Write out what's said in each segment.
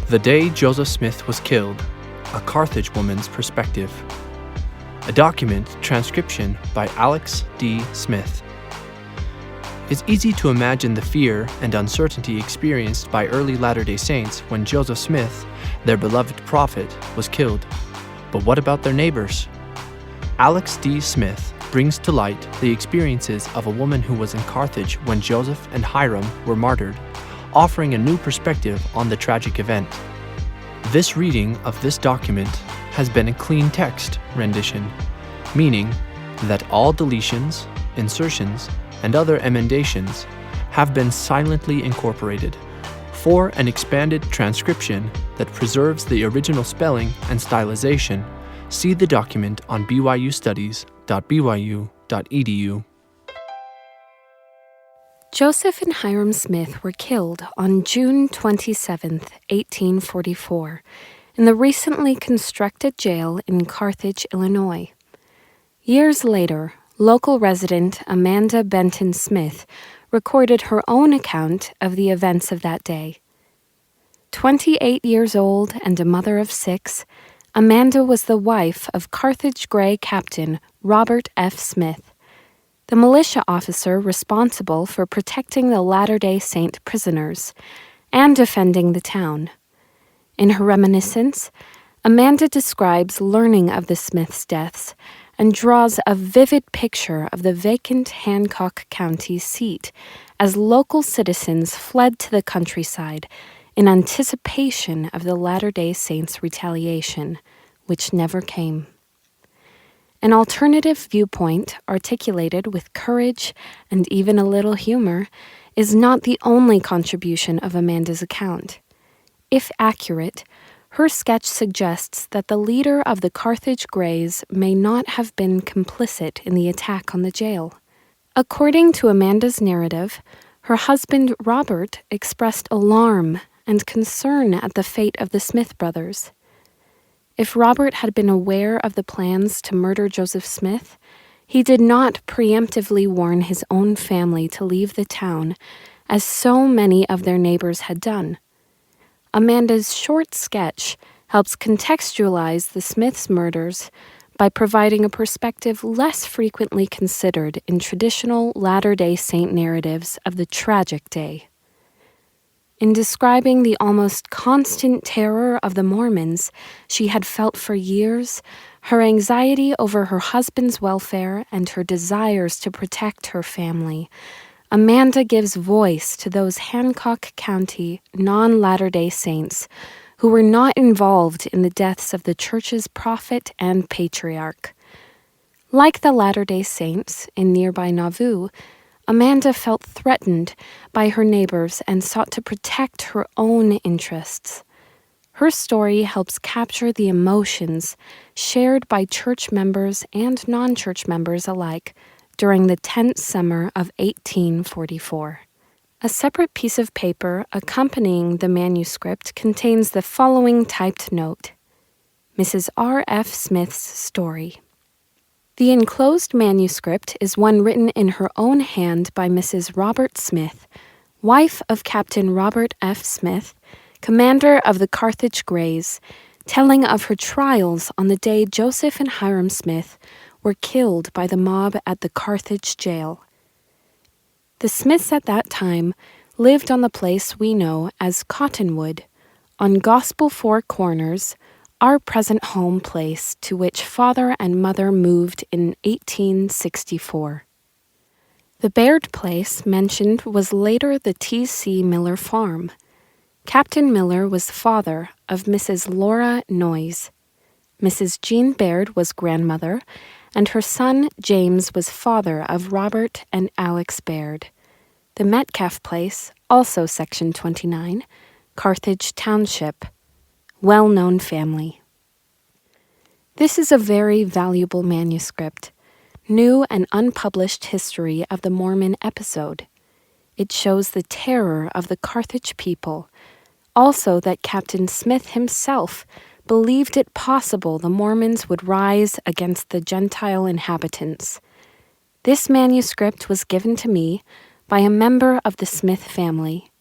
The Day Joseph Smith Was Killed, A Carthage Woman's Perspective. A document transcription by Alex D. Smith. It's easy to imagine the fear and uncertainty experienced by early Latter-day Saints when Joseph Smith, their beloved prophet, was killed. But what about their neighbors? Alex D. Smith brings to light the experiences of a woman who was in Carthage when Joseph and Hiram were martyred, offering a new perspective on the tragic event. This reading of this document has been a clean text rendition, meaning that all deletions, insertions, and other emendations have been silently incorporated. For an expanded transcription that preserves the original spelling and stylization, see the document on byustudies.byu.edu. Joseph and Hiram Smith were killed on June 27, 1844, in the recently constructed jail in Carthage, Illinois. Years later, local resident Amanda Benton Smith recorded her own account of the events of that day. 28 years old and a mother of 6, Amanda was the wife of Carthage Grey Captain Robert F. Smith, the militia officer responsible for protecting the Latter-day Saint prisoners and defending the town. In her reminiscence, Amanda describes learning of the Smiths' deaths and draws a vivid picture of the vacant Hancock County seat as local citizens fled to the countryside in anticipation of the Latter-day Saints' retaliation, which never came. An alternative viewpoint, articulated with courage and even a little humor, is not the only contribution of Amanda's account. If accurate, her sketch suggests that the leader of the Carthage Greys may not have been complicit in the attack on the jail. According to Amanda's narrative, her husband Robert expressed alarm and concern at the fate of the Smith brothers. If Robert had been aware of the plans to murder Joseph Smith, he did not preemptively warn his own family to leave the town, as so many of their neighbors had done. Amanda's short sketch helps contextualize the Smiths' murders by providing a perspective less frequently considered in traditional Latter-day Saint narratives of the tragic day. In describing the almost constant terror of the Mormons she had felt for years, her anxiety over her husband's welfare and her desires to protect her family, Amanda gives voice to those Hancock County non-Latter-day Saints who were not involved in the deaths of the church's prophet and patriarch. Like the Latter-day Saints in nearby Nauvoo, Amanda felt threatened by her neighbors and sought to protect her own interests. Her story helps capture the emotions shared by church members and non-church members alike during the tense summer of 1844. A separate piece of paper accompanying the manuscript contains the following typed note: Mrs. R. F. Smith's story. The enclosed manuscript is one written in her own hand by Mrs. Robert Smith, wife of Captain Robert F. Smith, commander of the Carthage Greys, telling of her trials on the day Joseph and Hiram Smith were killed by the mob at the Carthage jail. The Smiths at that time lived on the place we know as Cottonwood, on Gospel Four Corners, our present home place to which father and mother moved in 1864. The Baird place mentioned was later the T.C. Miller farm. Captain Miller was father of Mrs. Laura Noyes. Mrs. Jean Baird was grandmother, and her son James was father of Robert and Alex Baird. The Metcalf place, also Section 29, Carthage Township. Well-known family. This is a very valuable manuscript, new and unpublished history of the Mormon episode. It shows the terror of the Carthage people, also that Captain Smith himself believed it possible the Mormons would rise against the Gentile inhabitants. This manuscript was given to me by a member of the Smith family.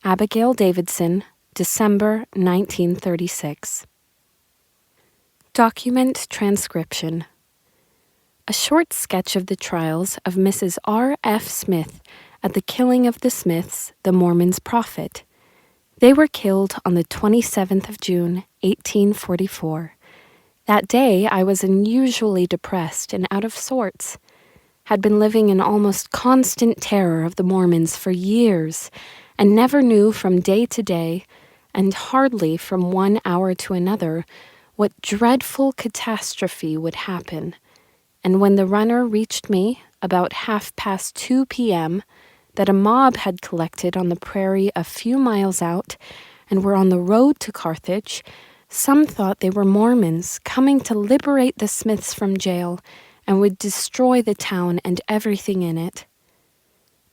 Abigail Davidson, December 1936. Document transcription. A short sketch of the trials of Mrs. R. F. Smith at the killing of the Smiths, the Mormon's prophet. They were killed on the 27th of June, 1844. That day I was unusually depressed and out of sorts. Had been living in almost constant terror of the Mormons for years, and never knew from day to day, and hardly from 1 hour to another, what dreadful catastrophe would happen. And when the runner reached me, about 2:30 p.m., that a mob had collected on the prairie a few miles out, and were on the road to Carthage, some thought they were Mormons coming to liberate the Smiths from jail, and would destroy the town and everything in it.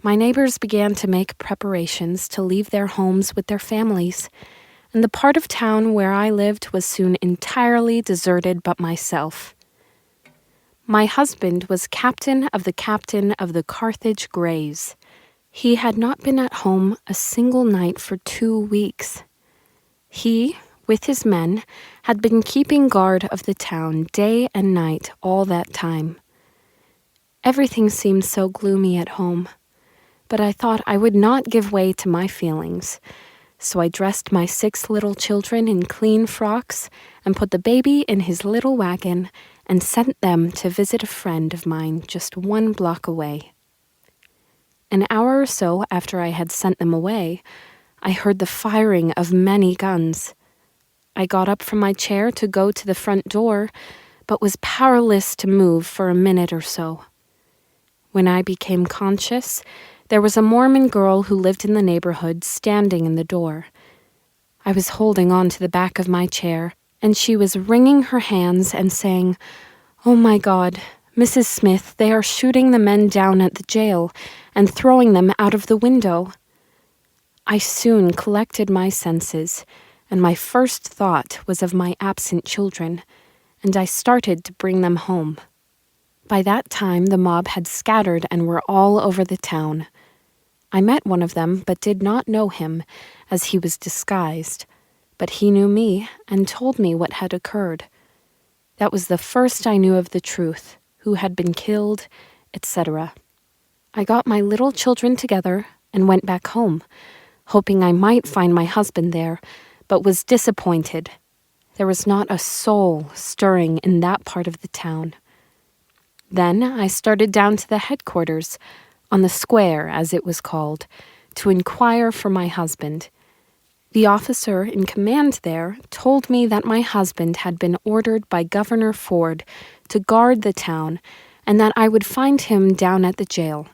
My neighbors began to make preparations to leave their homes with their families, and the part of town where I lived was soon entirely deserted but myself. My husband was captain of the Carthage Greys. He had not been at home a single night for 2 weeks. He, with his men, had been keeping guard of the town day and night all that time. Everything seemed so gloomy at home, but I thought I would not give way to my feelings, so I dressed my 6 little children in clean frocks and put the baby in his little wagon and sent them to visit a friend of mine just 1 block away. An hour or so after I had sent them away, I heard the firing of many guns. I got up from my chair to go to the front door, but was powerless to move for a minute or so. When I became conscious, there was a Mormon girl who lived in the neighborhood standing in the door. I was holding on to the back of my chair, and she was wringing her hands and saying, "Oh my God, Mrs. Smith, they are shooting the men down at the jail and throwing them out of the window." I soon collected my senses, and my first thought was of my absent children, and I started to bring them home. By that time the mob had scattered and were all over the town. I met one of them, but did not know him, as he was disguised. But he knew me and told me what had occurred. That was the first I knew of the truth, who had been killed, etc. I got my little children together and went back home, hoping I might find my husband there, but was disappointed. There was not a soul stirring in that part of the town. Then I started down to the headquarters, on the square, as it was called, to inquire for my husband. The officer in command there told me that my husband had been ordered by Governor Ford to guard the town and that I would find him down at the jail.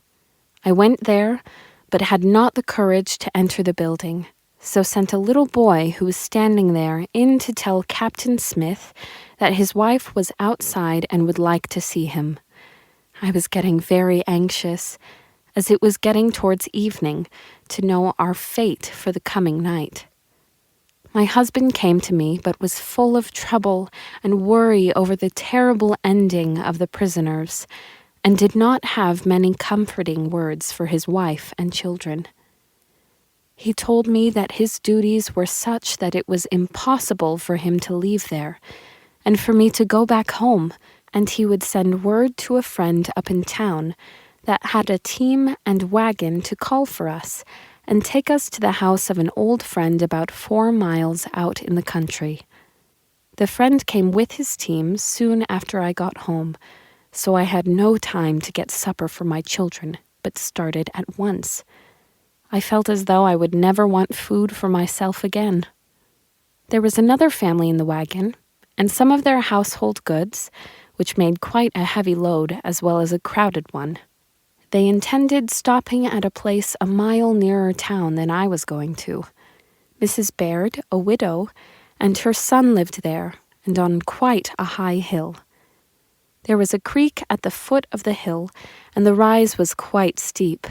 I went there, but had not the courage to enter the building, so sent a little boy who was standing there in to tell Captain Smith that his wife was outside and would like to see him. I was getting very anxious, as it was getting towards evening, to know our fate for the coming night. My husband came to me, but was full of trouble and worry over the terrible ending of the prisoners, and did not have many comforting words for his wife and children. He told me that his duties were such that it was impossible for him to leave there, and for me to go back home, and he would send word to a friend up in town that had a team and wagon to call for us and take us to the house of an old friend about 4 miles out in the country. The friend came with his team soon after I got home, so I had no time to get supper for my children, but started at once. I felt as though I would never want food for myself again. There was another family in the wagon, and some of their household goods, which made quite a heavy load as well as a crowded one. They intended stopping at a place a mile nearer town than I was going to. Mrs. Baird, a widow, and her son lived there, and on quite a high hill. There was a creek at the foot of the hill, and the rise was quite steep.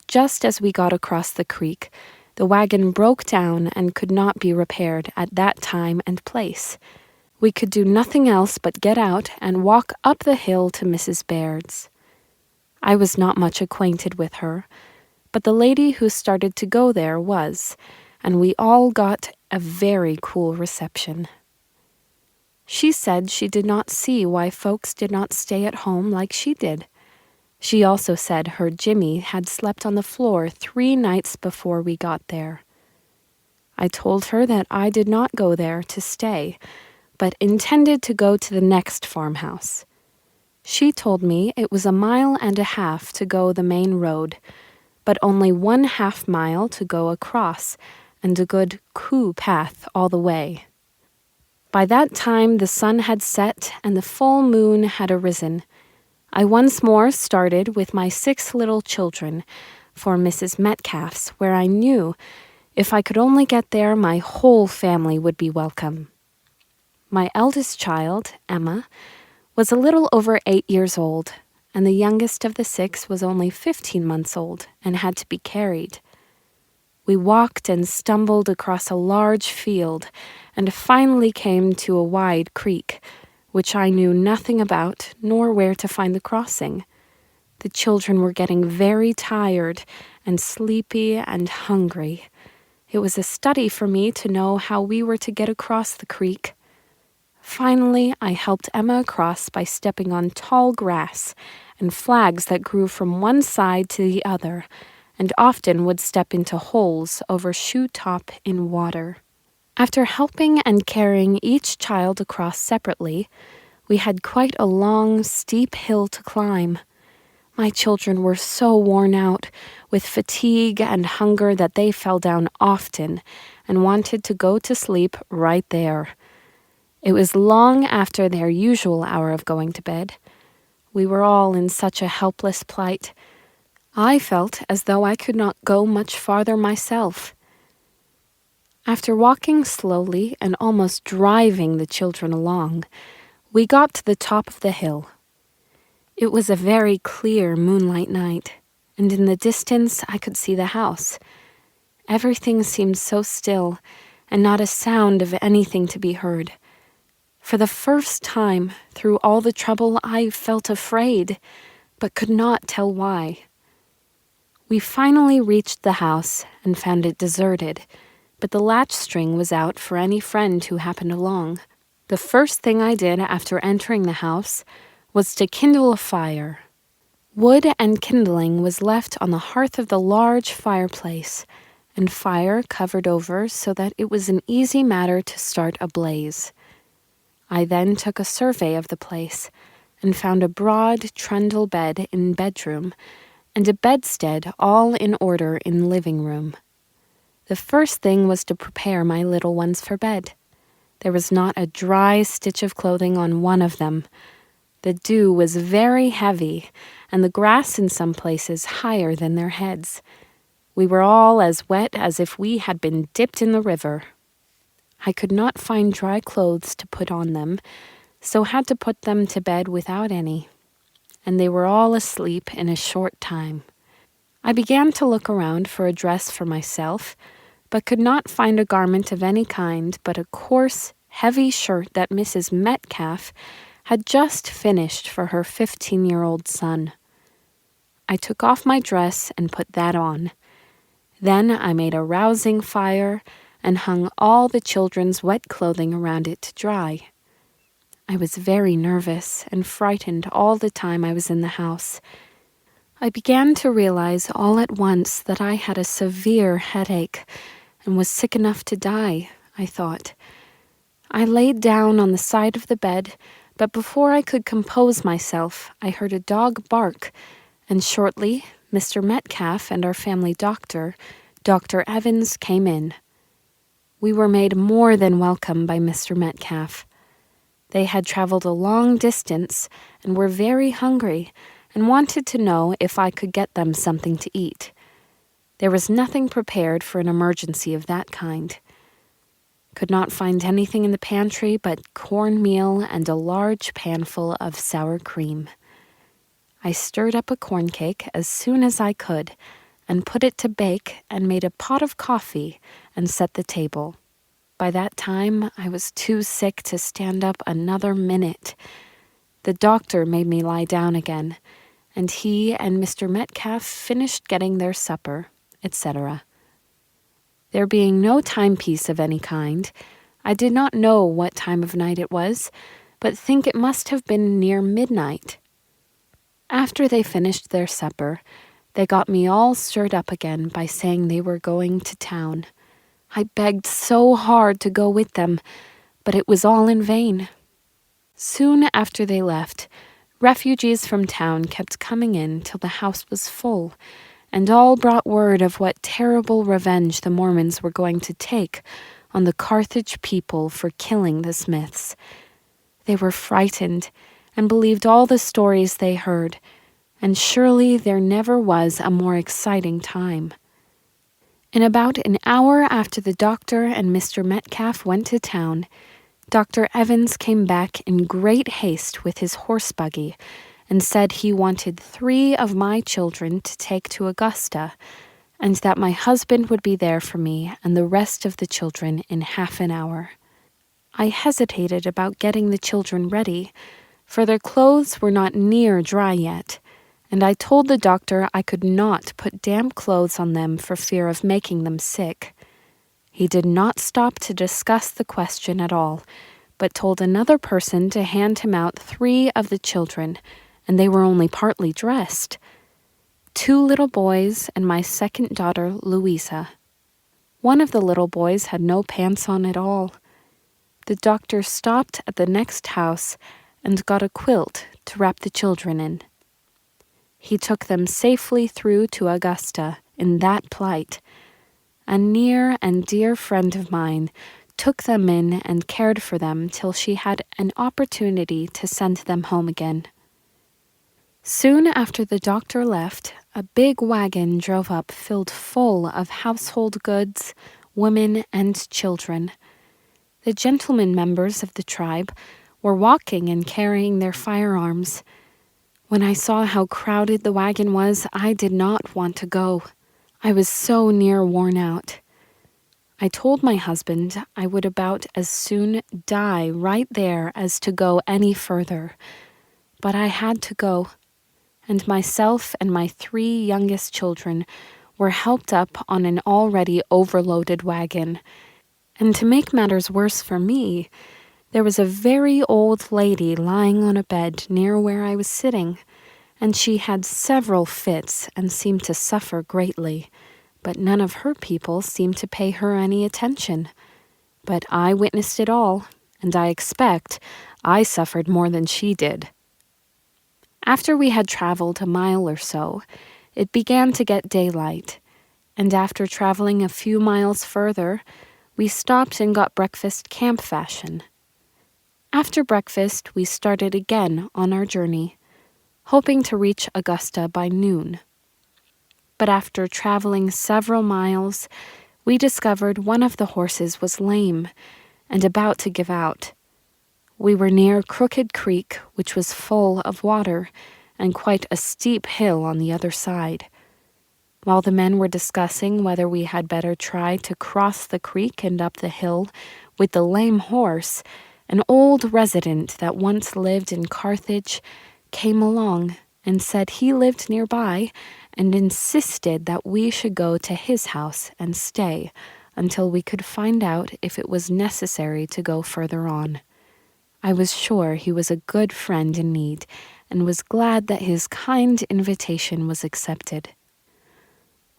Just as we got across the creek, the wagon broke down and could not be repaired at that time and place. We could do nothing else but get out and walk up the hill to Mrs. Baird's. I was not much acquainted with her, but the lady who started to go there was, and we all got a very cool reception. She said she did not see why folks did not stay at home like she did. She also said her Jimmy had slept on the floor 3 nights before we got there. I told her that I did not go there to stay, but intended to go to the next farmhouse. She told me it was 1.5 miles to go the main road, but only 1/2 mile to go across, and a good coup path all the way. By that time the sun had set and the full moon had arisen. I once more started with my 6 little children for Mrs. Metcalf's, where I knew if I could only get there my whole family would be welcome. My eldest child, Emma, was a little over 8 years old, and the youngest of the 6 was only 15 months old and had to be carried. We walked and stumbled across a large field and finally came to a wide creek, which I knew nothing about nor where to find the crossing. The children were getting very tired and sleepy and hungry. It was a study for me to know how we were to get across the creek. Finally, I helped Emma across by stepping on tall grass and flags that grew from one side to the other, and often would step into holes over shoe-top in water. After helping and carrying each child across separately, we had quite a long, steep hill to climb. My children were so worn out with fatigue and hunger that they fell down often and wanted to go to sleep right there. It was long after their usual hour of going to bed. We were all in such a helpless plight. I felt as though I could not go much farther myself. After walking slowly and almost driving the children along, we got to the top of the hill. It was a very clear moonlight night, and in the distance I could see the house. Everything seemed so still, and not a sound of anything to be heard. For the first time through all the trouble, I felt afraid, but could not tell why. We finally reached the house and found it deserted, but the latch string was out for any friend who happened along. The first thing I did after entering the house was to kindle a fire. Wood and kindling was left on the hearth of the large fireplace, and fire covered over so that it was an easy matter to start a blaze. I then took a survey of the place and found a broad trundle bed in bedroom and a bedstead all in order in living room. The first thing was to prepare my little ones for bed. There was not a dry stitch of clothing on one of them. The dew was very heavy, and the grass in some places higher than their heads. We were all as wet as if we had been dipped in the river. I could not find dry clothes to put on them, so had to put them to bed without any, and they were all asleep in a short time. I began to look around for a dress for myself, but could not find a garment of any kind but a coarse, heavy shirt that Mrs. Metcalf had just finished for her 15-year-old son. I took off my dress and put that on. Then I made a rousing fire and hung all the children's wet clothing around it to dry. I was very nervous and frightened all the time I was in the house. I began to realize all at once that I had a severe headache and was sick enough to die, I thought. I laid down on the side of the bed, but before I could compose myself, I heard a dog bark, and shortly Mr. Metcalf and our family doctor, Dr. Evans, came in. We were made more than welcome by Mr. Metcalf. They had traveled a long distance and were very hungry and wanted to know if I could get them something to eat. There was nothing prepared for an emergency of that kind. Could not find anything in the pantry but cornmeal and a large panful of sour cream. I stirred up a corn cake as soon as I could and put it to bake and made a pot of coffee and set the table. By that time, I was too sick to stand up another minute. The doctor made me lie down again, and he and Mr. Metcalf finished getting their supper, etc. There being no timepiece of any kind, I did not know what time of night it was, but think it must have been near midnight. After they finished their supper, they got me all stirred up again by saying they were going to town. I begged so hard to go with them, but it was all in vain. Soon after they left, refugees from town kept coming in till the house was full, and all brought word of what terrible revenge the Mormons were going to take on the Carthage people for killing the Smiths. They were frightened and believed all the stories they heard, and surely there never was a more exciting time. In about an hour after the doctor and Mr. Metcalf went to town, Dr. Evans came back in great haste with his horse buggy and said he wanted 3 of my children to take to Augusta, and that my husband would be there for me and the rest of the children in half an hour. I hesitated about getting the children ready, for their clothes were not near dry yet, and I told the doctor I could not put damp clothes on them for fear of making them sick. He did not stop to discuss the question at all, but told another person to hand him out 3 of the children, and they were only partly dressed. 2 little boys and my second daughter, Louisa. One of the little boys had no pants on at all. The doctor stopped at the next house and got a quilt to wrap the children in. He took them safely through to Augusta in that plight. A near and dear friend of mine took them in and cared for them till she had an opportunity to send them home again. Soon after the doctor left, a big wagon drove up filled full of household goods, women, and children. The gentlemen members of the tribe were walking and carrying their firearms. When I saw how crowded the wagon was, I did not want to go. I was so near worn out. I told my husband I would about as soon die right there as to go any further. But I had to go, and myself and my 3 youngest children were helped up on an already overloaded wagon. And to make matters worse for me, there was a very old lady lying on a bed near where I was sitting, and she had several fits and seemed to suffer greatly, but none of her people seemed to pay her any attention. But I witnessed it all, and I expect I suffered more than she did. After we had traveled a mile or so, it began to get daylight, and after traveling a few miles further, we stopped and got breakfast camp fashion. After breakfast, we started again on our journey, hoping to reach Augusta by noon. But after traveling several miles, we discovered one of the horses was lame and about to give out. We were near Crooked Creek, which was full of water, and quite a steep hill on the other side. While the men were discussing whether we had better try to cross the creek and up the hill with the lame horse, an old resident that once lived in Carthage came along and said he lived nearby and insisted that we should go to his house and stay until we could find out if it was necessary to go further on. I was sure he was a good friend in need and was glad that his kind invitation was accepted.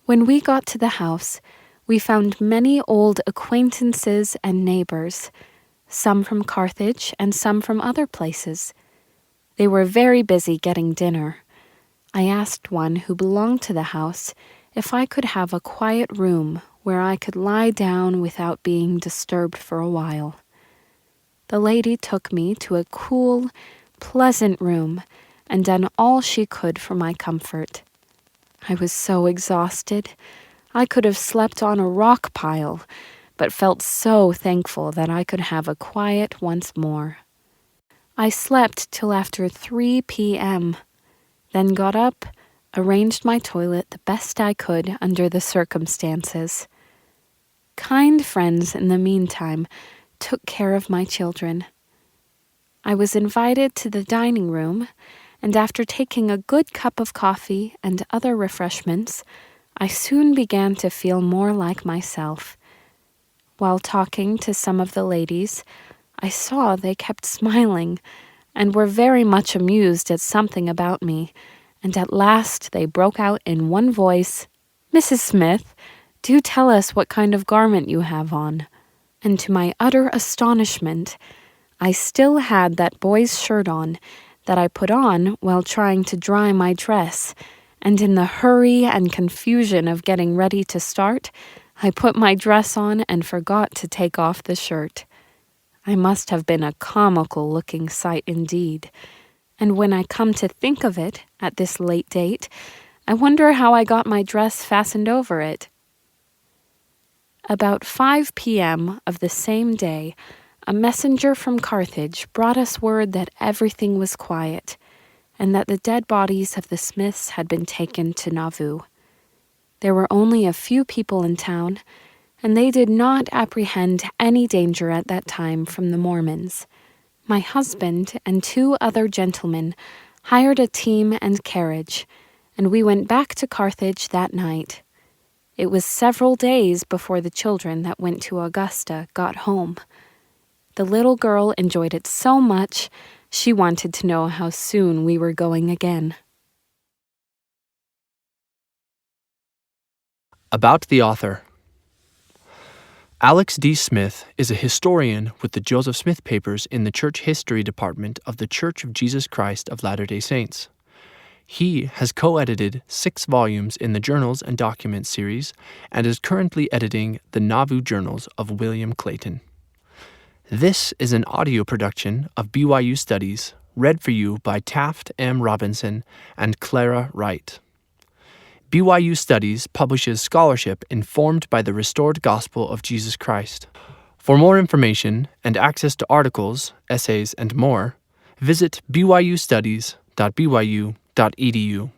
When we got to the house, we found many old acquaintances and neighbors, some from Carthage and some from other places. They were very busy getting dinner. I asked one who belonged to the house if I could have a quiet room where I could lie down without being disturbed for a while. The lady took me to a cool, pleasant room and done all she could for my comfort. I was so exhausted. I could have slept on a rock pile, but felt so thankful that I could have a quiet once more. I slept till after 3 p.m., then got up, arranged my toilet the best I could under the circumstances. Kind friends in the meantime took care of my children. I was invited to the dining room, and after taking a good cup of coffee and other refreshments, I soon began to feel more like myself. While talking to some of the ladies, I saw they kept smiling and were very much amused at something about me, and at last they broke out in one voice, "Mrs. Smith, do tell us what kind of garment you have on." And to my utter astonishment, I still had that boy's shirt on that I put on while trying to dry my dress, and in the hurry and confusion of getting ready to start, I put my dress on and forgot to take off the shirt. I must have been a comical-looking sight indeed, and when I come to think of it at this late date, I wonder how I got my dress fastened over it. About 5 p.m. of the same day, a messenger from Carthage brought us word that everything was quiet, and that the dead bodies of the Smiths had been taken to Nauvoo. There were only a few people in town, and they did not apprehend any danger at that time from the Mormons. My husband and 2 other gentlemen hired a team and carriage, and we went back to Carthage that night. It was several days before the children that went to Augusta got home. The little girl enjoyed it so much, she wanted to know how soon we were going again. About the author. Alex D. Smith is a historian with the Joseph Smith Papers in the Church History Department of the Church of Jesus Christ of Latter-day Saints. He has co-edited 6 volumes in the Journals and Documents series and is currently editing the Nauvoo Journals of William Clayton. This is an audio production of BYU Studies, read for you by Taft M. Robinson and Clara Wright. BYU Studies publishes scholarship informed by the restored gospel of Jesus Christ. For more information and access to articles, essays, and more, visit byustudies.byu.edu.